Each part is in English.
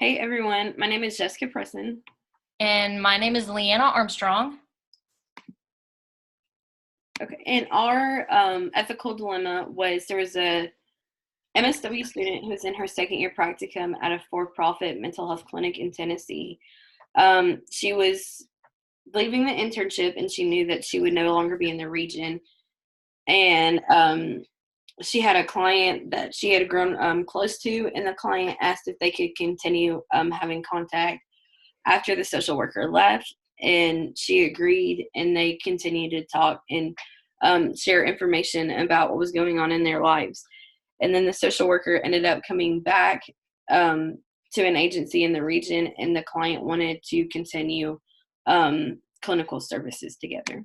Hey everyone, my name is Jessica Preston. And my name is LeAnna Armstrong. Okay, and our ethical dilemma was there was a MSW student who was in her second year practicum at a for-profit mental health clinic in Tennessee. She was leaving the internship and she knew that she would no longer be in the region. And she had a client that she had grown close to, and the client asked if they could continue having contact after the social worker left, and she agreed, and they continued to talk and share information about what was going on in their lives. And then the social worker ended up coming back to an agency in the region, and the client wanted to continue clinical services together.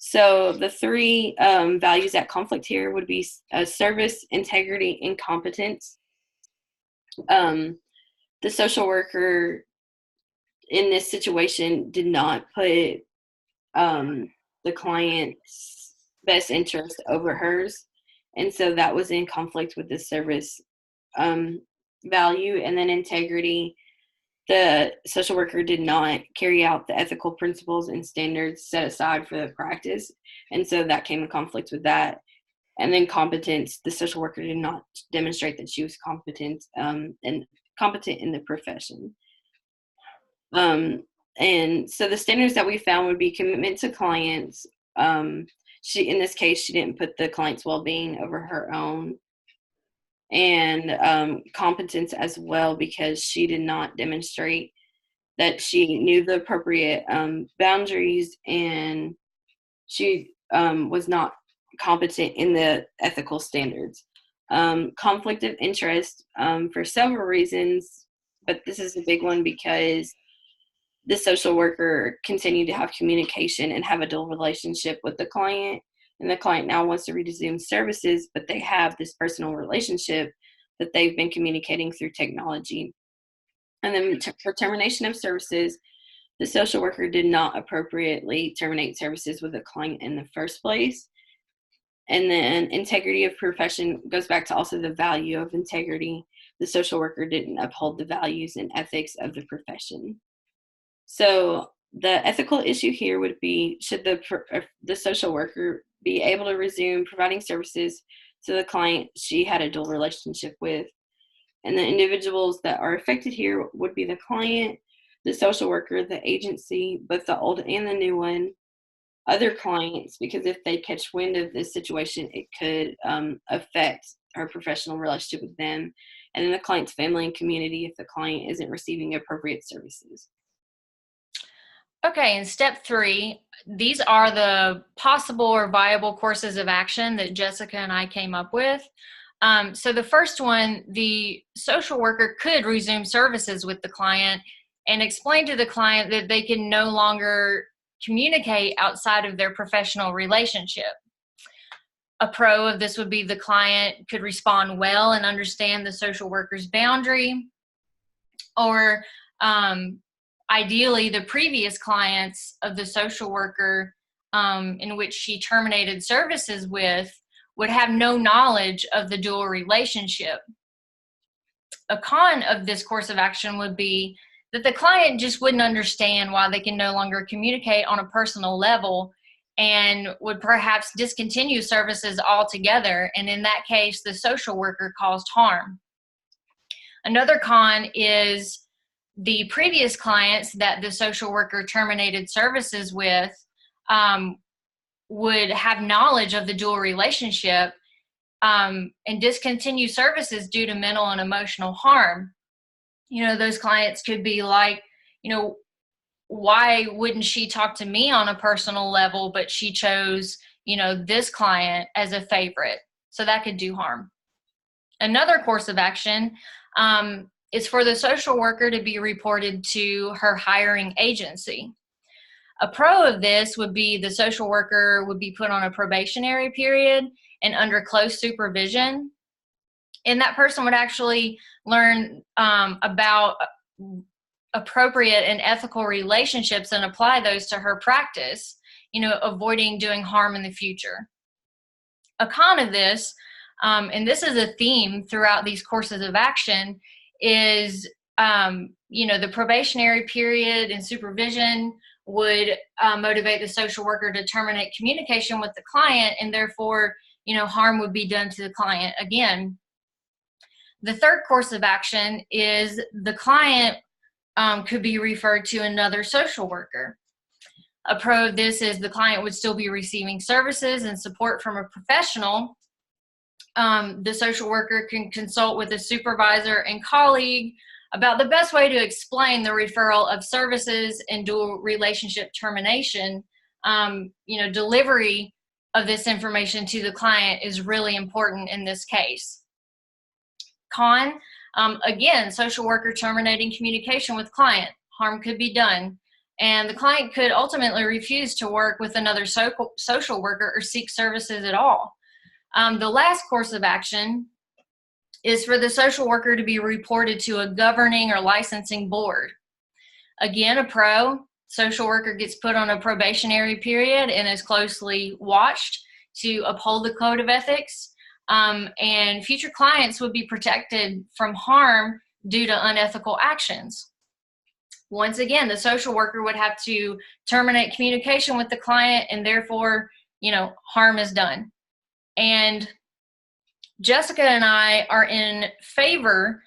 So the three values at conflict here would be service, integrity, and competence. The social worker in this situation did not put the client's best interest over hers, and so that was in conflict with the service value. And then integrity, the social worker did not carry out the ethical principles and standards set aside for the practice, and so that came in conflict with that. And then competence, the social worker did not demonstrate that she was competent and competent in the profession. And so the standards that we found would be commitment to clients. In this case, she didn't put the client's well-being over her own, and competence as well, because she did not demonstrate that she knew the appropriate boundaries, and she was not competent in the ethical standards. Conflict of interest for several reasons, but this is a big one because the social worker continued to have communication and have a dual relationship with the client, and the client now wants to resume services, but they have this personal relationship that they've been communicating through technology. And then for termination of services, the social worker did not appropriately terminate services with the client in the first place. And then integrity of profession goes back to also the value of integrity. The social worker didn't uphold the values and ethics of the profession. So the ethical issue here would be, should the social worker be able to resume providing services to the client she had a dual relationship with? And the individuals that are affected here would be the client, the social worker, the agency, both the old and the new one, other clients, because if they catch wind of this situation, it could affect her professional relationship with them, and then the client's family and community if the client isn't receiving appropriate services. Okay, in step 3, these are the possible or viable courses of action that Jessica and I came up with. So the first one, the social worker could resume services with the client and explain to the client that they can no longer communicate outside of their professional relationship. A pro of this would be the client could respond well and understand the social worker's boundary, or ideally, the previous clients of the social worker in which she terminated services with would have no knowledge of the dual relationship. A con of this course of action would be that the client just wouldn't understand why they can no longer communicate on a personal level and would perhaps discontinue services altogether, and in that case, the social worker caused harm. Another con is the previous clients that the social worker terminated services with would have knowledge of the dual relationship and discontinue services due to mental and emotional harm. Those clients could be like, why wouldn't she talk to me on a personal level, but she chose, this client as a favorite? So that could do harm. Another course of action is for the social worker to be reported to her hiring agency. A pro of this would be the social worker would be put on a probationary period and under close supervision. And that person would actually learn about appropriate and ethical relationships and apply those to her practice, avoiding doing harm in the future. A con of this, and this is a theme throughout these courses of action, is, the probationary period and supervision would motivate the social worker to terminate communication with the client, and therefore, harm would be done to the client again. The third course of action is the client could be referred to another social worker. A pro of this is the client would still be receiving services and support from a professional. The social worker can consult with a supervisor and colleague about the best way to explain the referral of services and dual relationship termination. Delivery of this information to the client is really important in this case. Con, again, social worker terminating communication with client, harm could be done, and the client could ultimately refuse to work with another social worker or seek services at all. The last course of action is for the social worker to be reported to a governing or licensing board. Again, a pro, social worker gets put on a probationary period and is closely watched to uphold the code of ethics, and future clients would be protected from harm due to unethical actions. Once again, the social worker would have to terminate communication with the client, and therefore, harm is done. And Jessica and I are in favor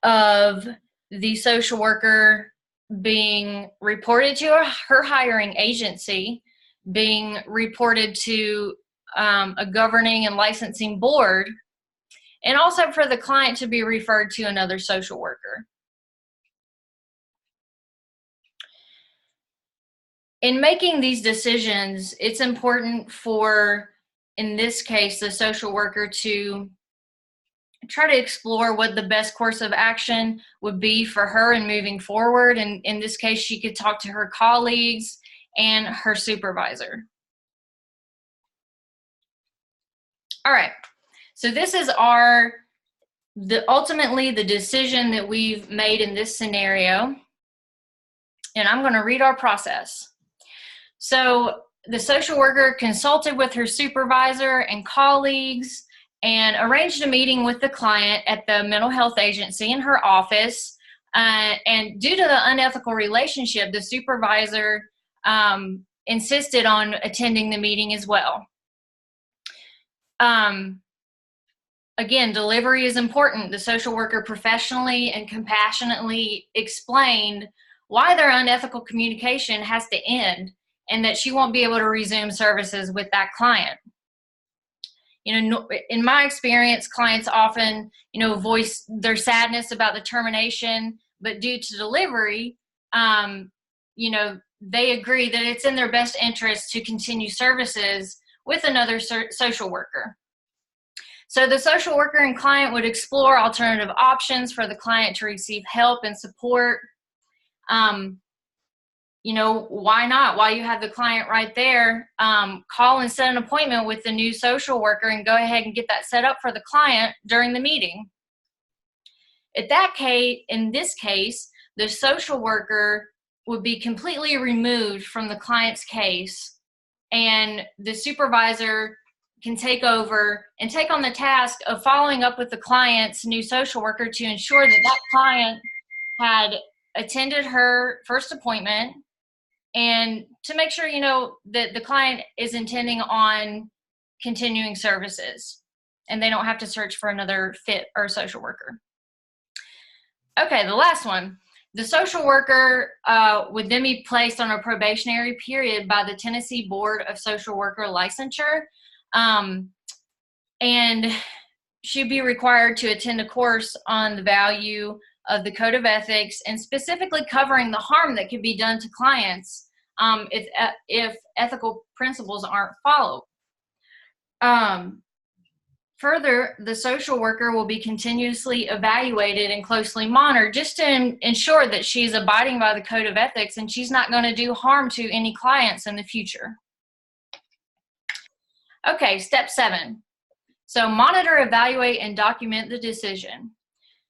of the social worker being reported to her hiring agency, being reported to a governing and licensing board, and also for the client to be referred to another social worker. In making these decisions, it's important for, in this case, the social worker to try to explore what the best course of action would be for her in moving forward. And in this case, she could talk to her colleagues and her supervisor. All right, so this is ultimately the decision that we've made in this scenario. And I'm going to read our process. So the social worker consulted with her supervisor and colleagues and arranged a meeting with the client at the mental health agency in her office. And due to the unethical relationship, the supervisor insisted on attending the meeting as well. Again, delivery is important. The social worker professionally and compassionately explained why their unethical communication has to end and that she won't be able to resume services with that client. In my experience, clients often, voice their sadness about the termination, but due to delivery, they agree that it's in their best interest to continue services with another social worker. So the social worker and client would explore alternative options for the client to receive help and support. Why not? While you have the client right there, call and set an appointment with the new social worker and go ahead and get that set up for the client during the meeting. In this case, the social worker would be completely removed from the client's case, and the supervisor can take over and take on the task of following up with the client's new social worker to ensure that that client had attended her first appointment, and to make sure, that the client is intending on continuing services and they don't have to search for another fit or social worker. Okay, the last one. The social worker would then be placed on a probationary period by the Tennessee Board of Social Worker Licensure, and she'd be required to attend a course on the value of the code of ethics and specifically covering the harm that could be done to clients if ethical principles aren't followed. Further, the social worker will be continuously evaluated and closely monitored just to ensure that she's abiding by the code of ethics and she's not going to do harm to any clients in the future. Okay, step 7. So monitor, evaluate, and document the decision.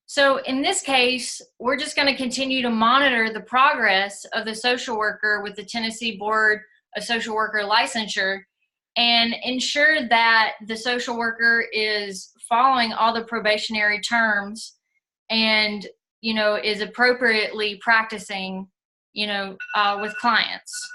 So in this case, we're just going to continue to monitor the progress of the social worker with the Tennessee Board of Social Worker Licensure and ensure that the social worker is following all the probationary terms and is appropriately practicing, with clients.